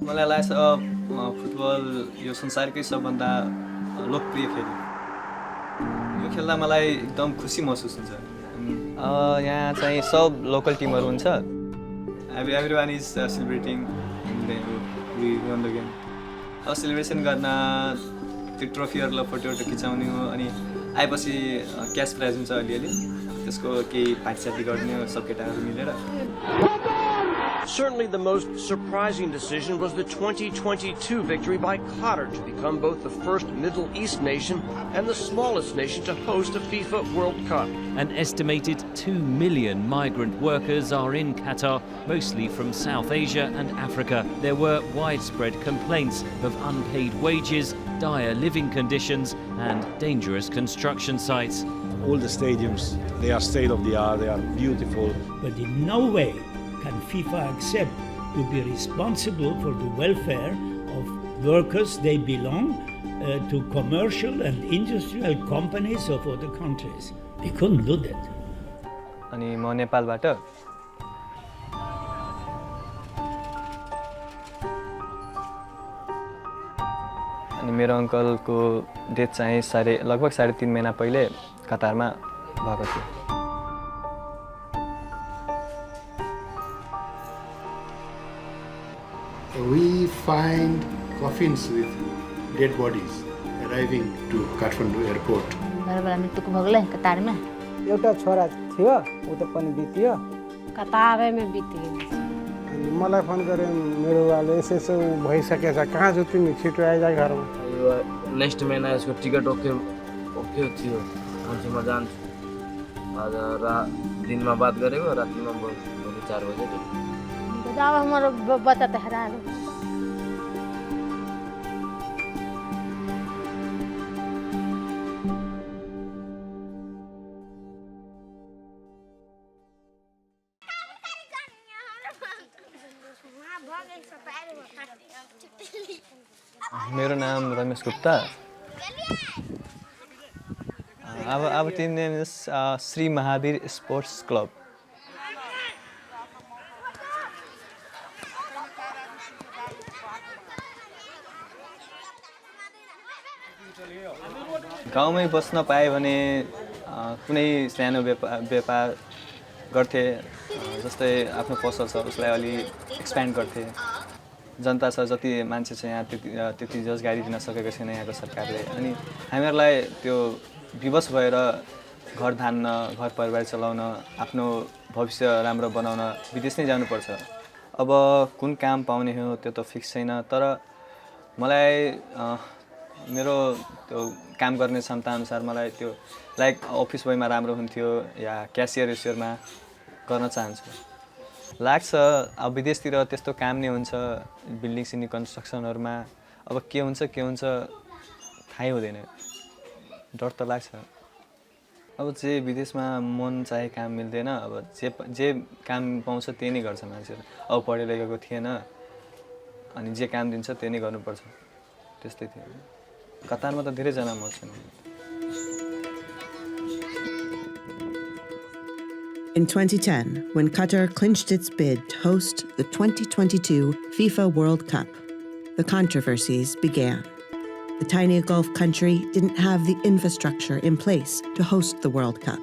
मलाई लाग्छ फुटबल यो संसारकै सबभन्दा लोकप्रिय खेल हो। यो खेल्दा मलाई एकदम खुसी महसुस हुन्छ। यहाँ चाहिँ सब लोकल टिमहरू हुन्छ। Everyone is celebrating and then we won the game. Celebration गर्न त्यो ट्रफीहरूलाई फोटोहरू खिचाउने हो अनि आएपछि क्यास प्राइज हुन्छ अलिअलि त्यसको केही पार्टीसाटी गर्ने हो सब केटाहरू मिलेर। Certainly the most surprising decision was the 2022 victory by Qatar to become both the first Middle East nation and the smallest nation to host a FIFA World Cup. An estimated 2 million migrant workers are in Qatar, mostly from South Asia and Africa. There were widespread complaints of unpaid wages, dire living conditions and dangerous construction sites. All the stadiums, they are state of the art, they are beautiful. But in no way can FIFA accept to be responsible for the welfare of workers. They belong to commercial and industrial companies of other countries. They couldn't do that. अनि म नेपालबाट अनि मेरो अङ्कलको death चाहिँ लगभग 3.5 महिना पहिले कतारमा भएको थियो। We find coffins with dead bodies arriving to Kathmandu airport. एउटा छोरा थियो उ त पनि बित्यो कतारमै बित्यो। मलाई फोन गरे मेरो बाले यसो भइसकेछ कहाँ छु तिमी छिटो आइजा घरमा। यो नेक्स्ट महिना यसको टिकट ओके थियो म जान्छु। आज दिनमा बात गरेको रातिमा भोलि 4 बजे जब हमारो बच्चा त हरा गयो। मेरो नाम रमेश गुप्ता। अब team name is Shri Mahavir sports club. गाउँमै बस्न पाए भने कुनै सानो व्यापार गर्थे जस्तै आफ्नो पसल छ उसलाई अलि एक्सप्यान्ड गर्थे। जनता छ जति मान्छे छ यहाँ त्यति रोजगारी दिन सकेको छैन यहाँको सरकारले। अनि हामीहरूलाई त्यो विवश भएर घर धान्न घर परिवार चलाउन आफ्नो भविष्य राम्रो बनाउन विदेश नै जानुपर्छ। अब कुन काम पाउने हो त्यो त फिक्स छैन तर मलाई मेरो त्यो काम गर्ने क्षमता अनुसार मलाई त्यो लाइक अफिस बोयमा राम्रो हुन्थ्यो या क्यासियरमा गर्न चाहन्छु। लाग्छ अब विदेशतिर त्यस्तो काम नै हुन्छ बिल्डिङ सिल्डिङ कन्स्ट्रक्सनहरुमा। अब के हुन्छ थाहै हुँदैन, डर त लाग्छ। अब जे विदेशमा मन चाहे काम मिल्दैन, अब जे काम पाउँछ त्यही नै गर्छ मान्छेले। अब पढे लेखेको थिएन अनि जे काम दिन्छ त्यही नै गर्नुपर्छ, त्यस्तै थियो। कतारमा त धेरै जना मर्छन्। In 2010, when Qatar clinched its bid to host the 2022 FIFA World Cup, the controversies began. The tiny Gulf country didn't have the infrastructure in place to host the World Cup.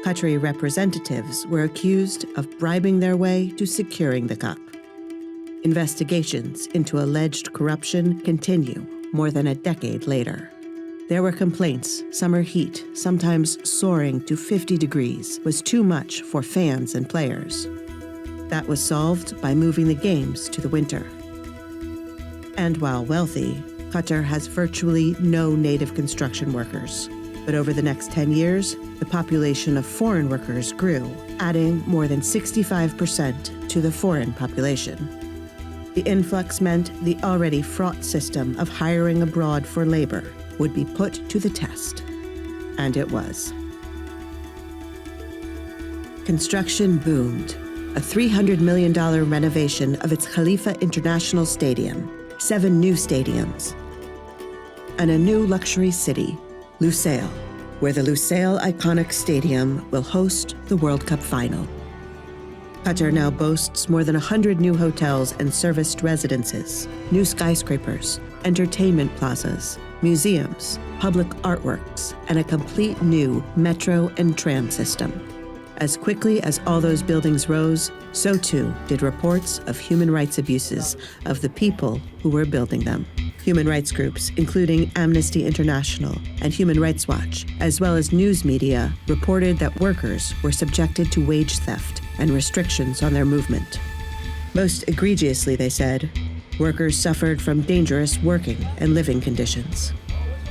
Qatari representatives were accused of bribing their way to securing the cup. Investigations into alleged corruption continue more than a decade later. There were complaints summer heat, sometimes soaring to 50 degrees, was too much for fans and players. That was solved by moving the games to the winter. And while wealthy, Qatar has virtually no native construction workers. But over the next 10 years, the population of foreign workers grew, adding more than 65% to the foreign population. The influx meant the already fraught system of hiring abroad for labor would be put to the test. And it was. Construction boomed. A $300 million renovation of its Khalifa International Stadium, 7 new stadiums, and a new luxury city, Lusail, where the Lusail iconic stadium will host the World Cup final. Qatar now boasts more than 100 new hotels and serviced residences, new skyscrapers, entertainment plazas, museums, public artworks, and a complete new metro and tram system. As quickly as all those buildings rose, so too did reports of human rights abuses of the people who were building them. Human rights groups, including Amnesty International and Human Rights Watch, as well as news media, reported that workers were subjected to wage theft and restrictions on their movement. Most egregiously, they said, workers suffered from dangerous working and living conditions.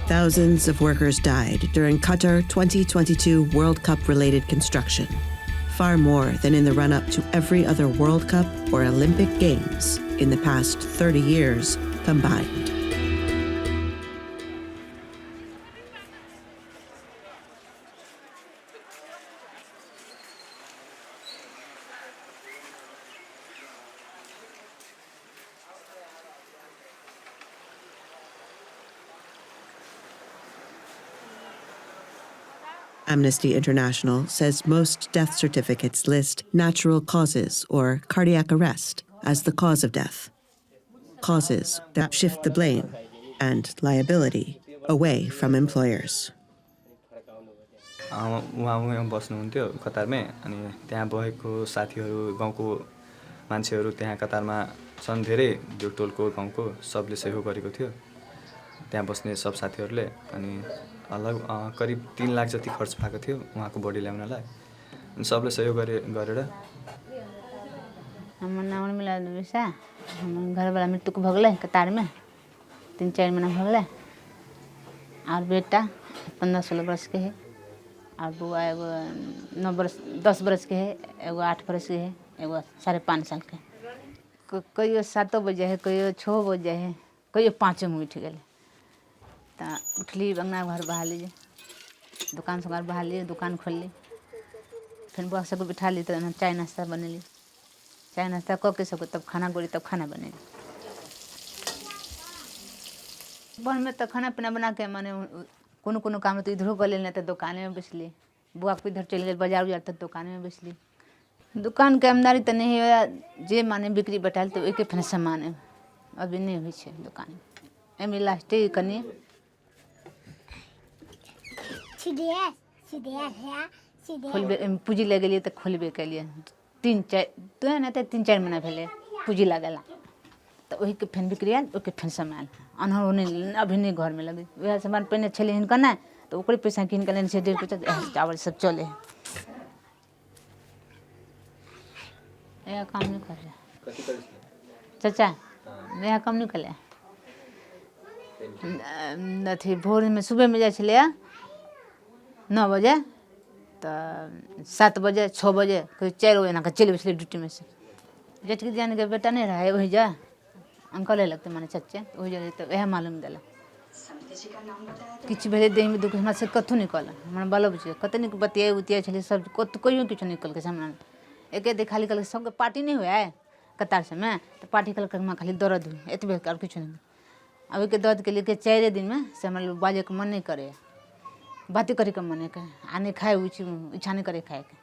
Thousands of workers died during Qatar 2022 World Cup-related construction, far more than in the run-up to every other World Cup or Olympic Games in the past 30 years combined. Amnesty International says most death certificates list natural causes or cardiac arrest as the cause of death. Causes that shift the blame and liability away from employers. उहाँ बस्नुहुन्थ्यो कतारमै अनि त्यहाँ भएको साथीहरू गाउँको मान्छेहरू त्यहाँ कतारमा छन् धेरै जो टोलको गाउँको सबले सहयोग गरेको थियो त्यहाँ बस्ने सब साथीहरूले अनि करिब 3 लाख जति खर्च भएको थियो उहाँको बडी ल्याउनलाई अनि सबले सहयोग गरेर हमर नाम मिला विसा हम घर वाला मृत्यु को भगले कतार में 3-4 महीना भगले और बेटा 15-16 वर्ष के है और बुआ एगो 10 वर्ष के है एगो 8 वर्ष के है एगो 5.5 साल के कहियो 7 बजे है कहियो 6 बजे है कहियो 5 में उठ गए तो उठली अंगना घर बहा लीजिए दुकान से घर बहा लिए दुकान खोल ली फिर बुआ सबको बिठा ली तो चाय नाश्ता बनेली चाय नाश्ता कऽ के सबको तब खाना गोली तब खाना बनेली बन में तो खाना पीना बना के माने कोनो काम तो इधरो गले नहीं तो दुकान में बैसली बुआ को इधर चल गए बाजार उजार तक दुकान में बैसली दुकान के आमदारी तो नहीं है जे माने बिक्री बटाल तो एक फिर सामान है अभी नहीं हुई है दुकान एम लास्ट कनी खोलबे पूंजी लगे लिए तो खोलबे के लिए 3-4 महीना भेले पूंजी लगेला तो वही के फेन बिक्री आयल ओके फेन सामान अनहर होने अभी नहीं घर में लगे वह सामान पहले छले हिन करना तो ओकरे पैसा किन के लेने से 1.5 चावल सब चले यह काम नहीं कर रहा चाचा यह काम नहीं कर अथी भोर में सुबह में जाए छले 9 बजे तो 7 बजे 6 बजे कोई 4 बजे ना चले बैठे ड्यूटी में से जेठ के जाने के बेटा नहीं रहा है वही जा अंकल है लगते माने चच्चे वही जा तो वह मालूम दिला किछ भेले देह में दुख हमरा से कथु निकल हमरा बालो बच्चे कत नहीं बतिया उतिया छले सब कोई किछ निकल के सामने एक दे खाली कल सब पार्टी नहीं हुआ है कतार से में तो पार्टी कल कर खाली दर्द हुई एतबे और किछ नहीं अभी के दर्द के लिए 4 दिन में से हमरा बाजे के मन नहीं करे बातें करे का मन है आने खाए इच्छा नहीं करे खाए के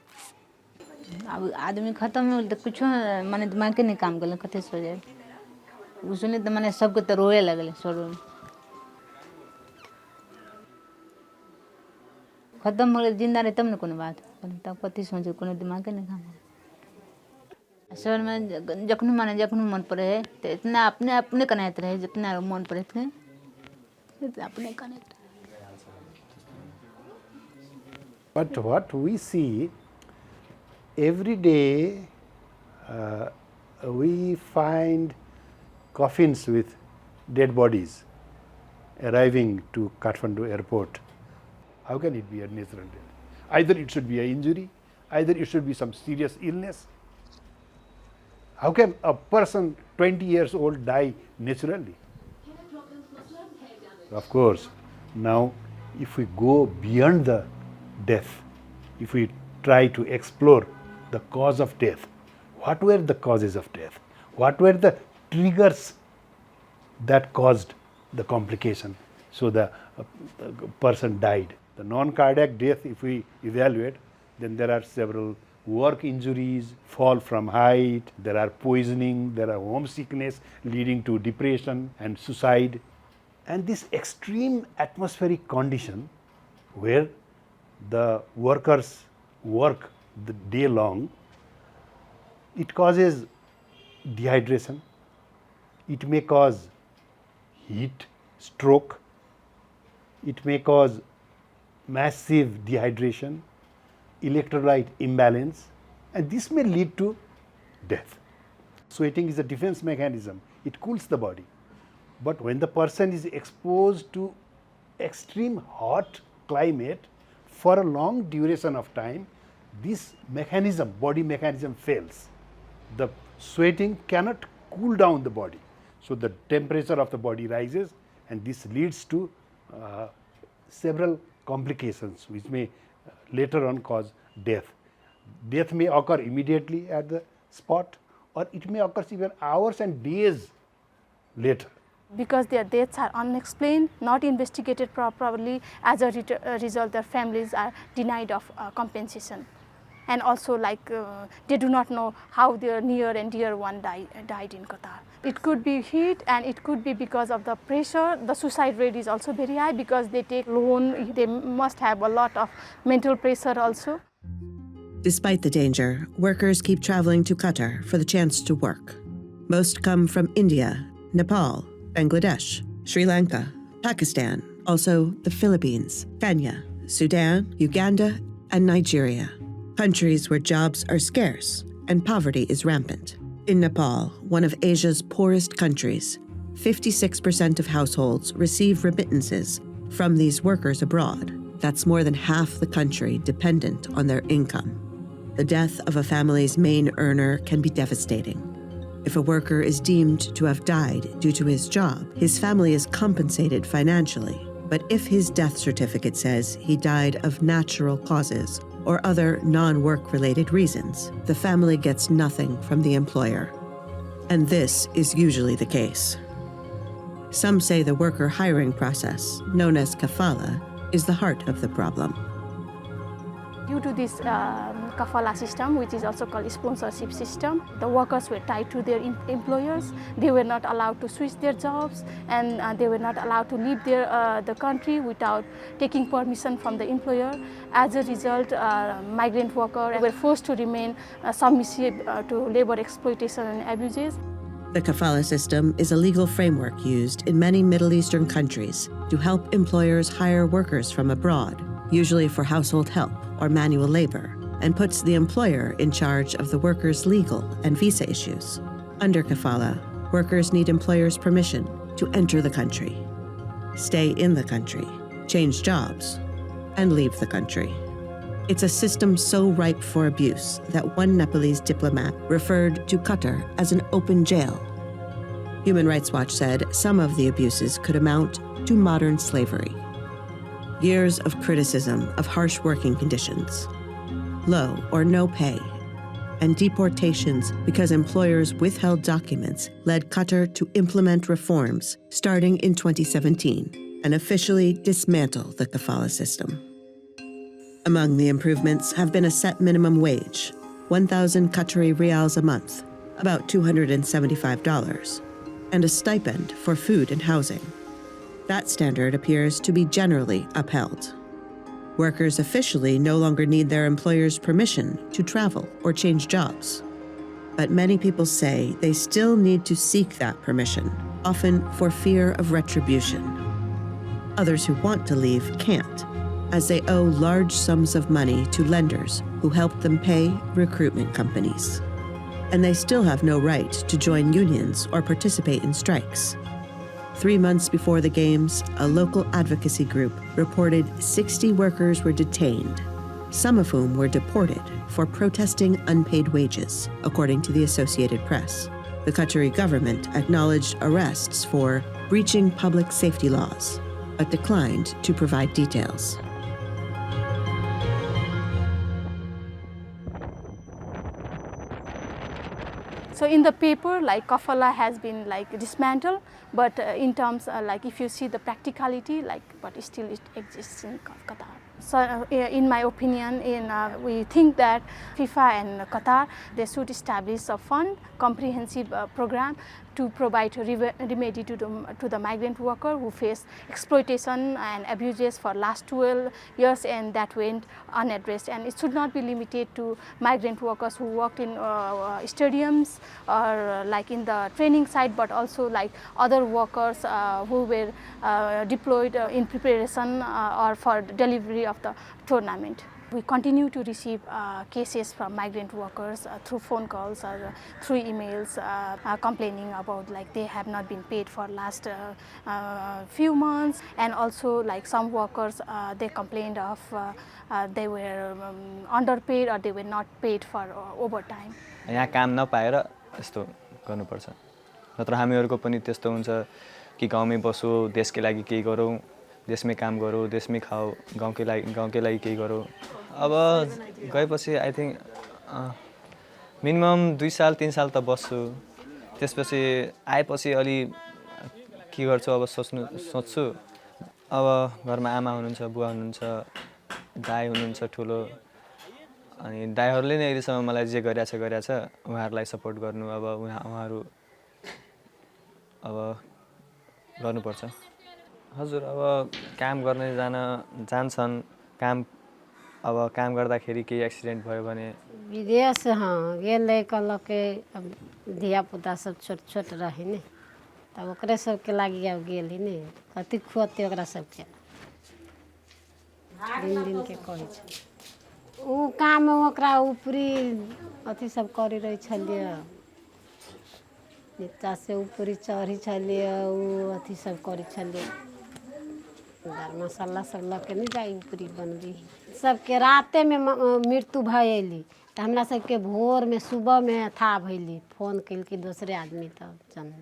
अब आदमी खत्म हो तो कुछ माने दिमाग के नहीं काम कर कते सो जाए उसने तो माने सबके तो रोए लगल सरो खत्म हो जिंदा रहे तब न कोनो बात तब कति सोचे कोनो दिमाग के नहीं काम शहर में जखन माने जखन मन पड़े है तो इतना अपने कनात रहे जितना मन पड़े थे अपने कनात But what we see every day, we find coffins with dead bodies arriving to Kathmandu airport. How can it be a natural death? Either it should be an injury, either it should be some serious illness. How can a person 20 years old die naturally? Of course, now if we go beyond the death, if we try to explore the cause of death, what were the causes of death? What were the triggers that caused the complication? So the person died. The non-cardiac death, if we evaluate, then there are several. work injuries, fall from height, there are poisoning, there are homesickness leading to depression and suicide. And this extreme atmospheric condition where the workers work the day long, it causes dehydration, it may cause heat stroke, it may cause massive dehydration, electrolyte imbalance, and this may lead to death. Sweating is a defense mechanism, it cools the body. But when the person is exposed to extreme hot climate for a long duration of time, this mechanism, body mechanism fails. The sweating cannot cool down the body. So the temperature of the body rises, and this leads to several complications which may later on cause death. Death may occur immediately at the spot, or it may occur even hours and days later. Because their deaths are unexplained, not investigated properly, as a result their families are denied of compensation. And also they do not know how their near and dear one died in Qatar. It could be heat, and it could be because of the pressure. The suicide rate is also very high because they take loan, they must have a lot of mental pressure also. Despite the danger, workers keep traveling to Qatar for the chance to work. Most come from India, Nepal, Bangladesh, Sri Lanka, Pakistan, also the Philippines, Kenya, Sudan, Uganda, and Nigeria. Countries where jobs are scarce and poverty is rampant. In Nepal, one of Asia's poorest countries, 56% of households receive remittances from these workers abroad. That's more than half the country dependent on their income. The death of a family's main earner can be devastating. If a worker is deemed to have died due to his job, his family is compensated financially. But if his death certificate says he died of natural causes or other non-work-related reasons, the family gets nothing from the employer. And this is usually the case. Some say the worker hiring process, known as kafala, is the heart of the problem. Due to this kafala system, which is also called sponsorship system, the workers were tied to their employers. They were not allowed to switch their jobs, and they were not allowed to leave the country without taking permission from the employer. As a result, migrant workers were forced to remain submissive to labor exploitation and abuses. The kafala system is a legal framework used in many Middle Eastern countries to help employers hire workers from abroad, usually for household help or manual labor, and puts the employer in charge of the workers' legal and visa issues. Under kafala, workers need employers' permission to enter the country, stay in the country, change jobs, and leave the country. It's a system so ripe for abuse that one Nepalese diplomat referred to Qatar as an open jail. Human Rights Watch said some of the abuses could amount to modern slavery. Years of criticism of harsh working conditions, low or no pay, and deportations because employers withheld documents led Qatar to implement reforms starting in 2017 and officially dismantle the kafala system. Among the improvements have been a set minimum wage, 1,000 Qatari riyals a month, about $275, and a stipend for food and housing. That standard appears to be generally upheld. Workers officially no longer need their employer's permission to travel or change jobs. But many people say they still need to seek that permission, often for fear of retribution. Others who want to leave can't, as they owe large sums of money to lenders who help them pay recruitment companies. And they still have no right to join unions or participate in strikes. 3 months before the Games, a local advocacy group reported 60 workers were detained, some of whom were deported for protesting unpaid wages, according to the Associated Press. The Qatari government acknowledged arrests for breaching public safety laws, but declined to provide details. So in the paper, kafala has been dismantled, but in terms if you see the practicality, but still it exists in Qatar. So, in my opinion, we think that FIFA and Qatar, they should establish a fund, comprehensive program to provide remedy to the migrant worker who face exploitation and abuses for last 12 years and that went unaddressed. And it should not be limited to migrant workers who worked in stadiums or like in the training site, but also like other workers who were deployed in preparation or for delivery of the tournament. We continue to receive cases from migrant workers through phone calls or through emails complaining about like they have not been paid for last few months, and also like some workers they complained of they were underpaid or they were not paid for overtime. यहाँ काम नपाएर यस्तो गर्नुपर्छ, नत्र हामीहरूको पनि त्यस्तो हुन्छ कि गाउँमै बसो, देशकै लागि केही गरौँ, देशमै काम गरौँ, देशमै खाऊ, गाउँकै लागि केही गरौँ। अब गएपछि आई थिङ्क मिनिमम 2 साल 3 साल त बस्छु, त्यसपछि आएपछि अलि के गर्छु अब सोच्छु। अब घरमा आमा हुनुहुन्छ, बुवा हुनुहुन्छ, दाइ हुनुहुन्छ ठुलो, अनि दाइहरूले नै अहिलेसम्म मलाई जे गरिरहेछ उहाँहरूलाई सपोर्ट गर्नु। अब उहाँहरू अब गर्नुपर्छ। हजुर, अब काम गर्ने जान्छन्, अब काम गर्दाखेरि केही एक्सिडेन्ट भयो भने विदेश गेलै कहलकै, अब धियापुता सब छोट छोट रही ने, तब ओकरे सबके लागि अब गेली ने, कथी खुअतै ओकरा सबके, दिन के कहै छै उ काम ओकरा ऊपरी अथी सब करी रही छलिए, नीचा से ऊपरी चढ़ी छलिए, उ अथी सब करी छलिए, मसाला सब लके नहीं जाई ऊपरी बनबी। सबके राते में मृत्यु भैली, तो हमरा सबके भोर में सुबह में था भैली, फोन कल के दूसरे आदमी तब जन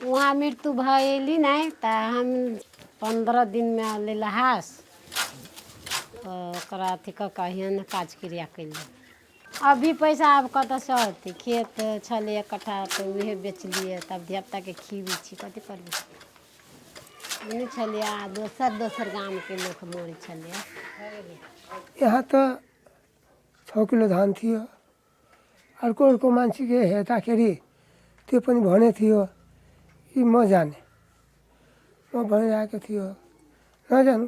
वहाँ मृत्यु भैली नहीं, तो हम 15 दिन में ले लहास अथी कहियन काज क्रिया कैल। अभी पैसा अब कत से अथी खेत छले 1 कट्ठा, तो वह बेच लिए, तब धियापुता के खीबी छी, कथी करबी नहीं छलिए। दोसर गांव के लोग मोरी छलिए। यहाँ तो 6 किलो धान थियो, अर्को मान्छे के हेर्दाखेरि त्यो पनि भने थियो कि म जाने, म भनिरहेको थियो नजानु।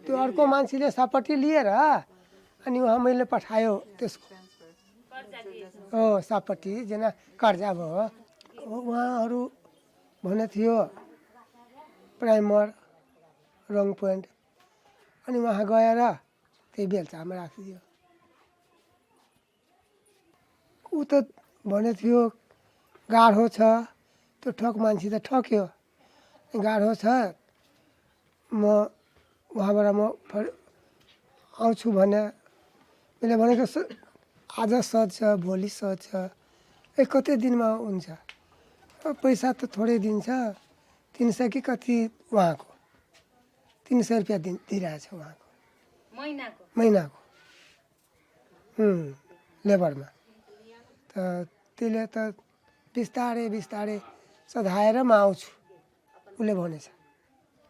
त्यो अर्को मान्छेले सपट्टि लिएर अनि वहाँ मैले पठायो त्यसको, हो सपट्टि जना कर्जा भयो। उहाँहरू भने थियो प्राइमर रङ पोइन्ट, अनि वहाँ गएर त्यही बेलचामा राखिदियो। ऊ त भने थियो गाह्रो छ, त्यो ठक मान्छे त ठक्यो, गाह्रो छ, म वहाँबाट म आउँछु भने। मैले भनेको आज सज छ, भोलि सज छ, कति दिनमा हुन्छ, पैसा त थोरै दिन्छ, 300 कि कति उहाँको 300 रुपियाँ दिइरहेछ उहाँको महिनाको लेबरमा। त त्यसले त बिस्तारै सधाएर म आउँछु उसले भनेछ।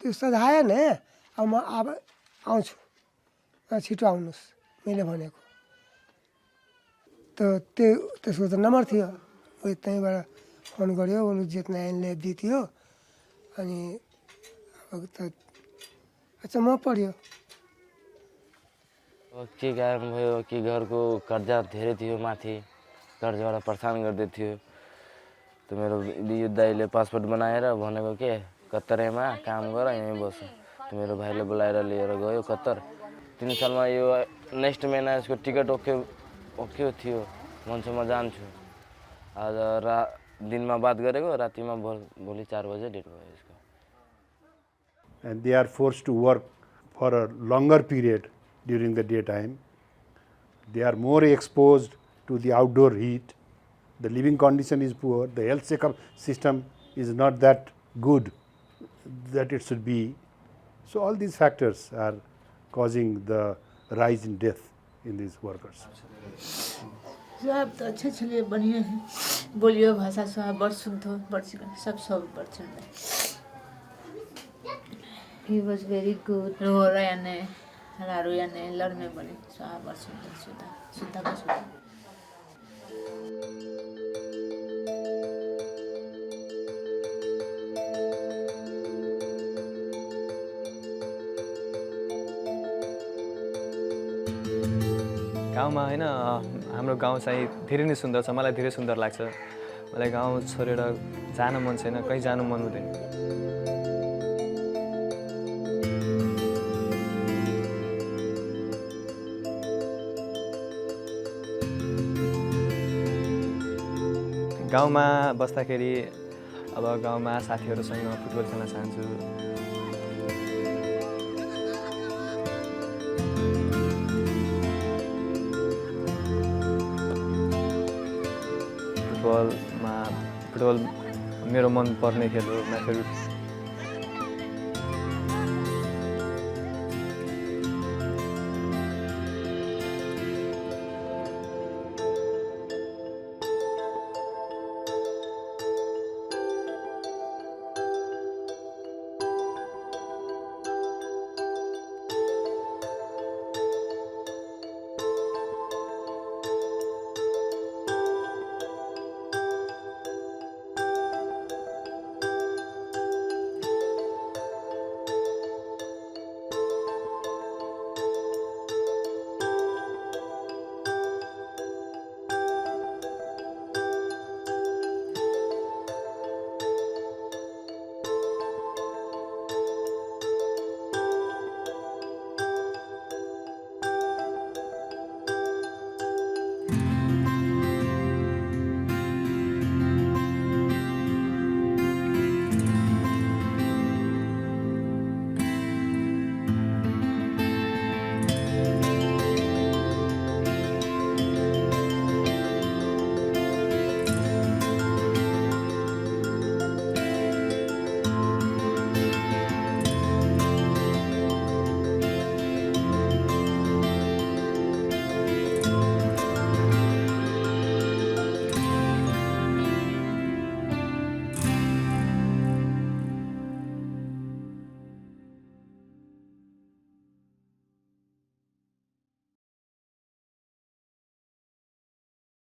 त्यो सधायो नि, अब म अब आउँछु, छिटो आउनुहोस् मैले भनेको। त त्यसको त नम्बर थियो, त्यहीँबाट फोन गऱ्यो, उसले जित्न ल्याइदिएको थियो। अनि अब त अच्छा म पढ्यो के कारण भयो कि घरको कर्जा धेरै थियो, माथि कर्जाबाट परेशान गर्दै थियो। त मेरो यो दाइले पासपोर्ट बनाएर भनेको के कतरमा काम गर, यहीँ बस। त मेरो भाइले बोलाएर लिएर गयो कतर। 3 सालमा यो नेक्स्ट महिना यसको टिकट ओके थियो, भन्छ म जान्छु। आज दिनमा बात गरेको, रातिमा भोलि 4 बजे डेट भयो यसको। And they are forced to work for a longer period during the daytime. They are more exposed to the outdoor heat. The living condition is poor. The health checkup system is not that good that it should be. So all these factors are causing the rise in death in these workers. स्वभाव तो अच्छे छलिए बढ़िया है बोलियो भाषा स्वभाव बड़ शुद्ध हो बड़ सब बड़ सुंदर He was very good. रो रहा ने हरारो ने लड़ में बने स्वभाव बड़ सुंदर शुद्ध का शुद्ध गाउँमा हैन हाम्रो गाउँ चाहिँ धेरै नै सुन्दर छ मलाई धेरै सुन्दर लाग्छ मलाई गाउँ छोडेर जान मन छैन कहीँ जानु मन हुँदैन गाउँमा बस्दाखेरि अब गाउँमा साथीहरूसँग फुटबल खेल्न चाहन्छु फुटबल मेरो मन पर्ने खेल हो माई फेभरेट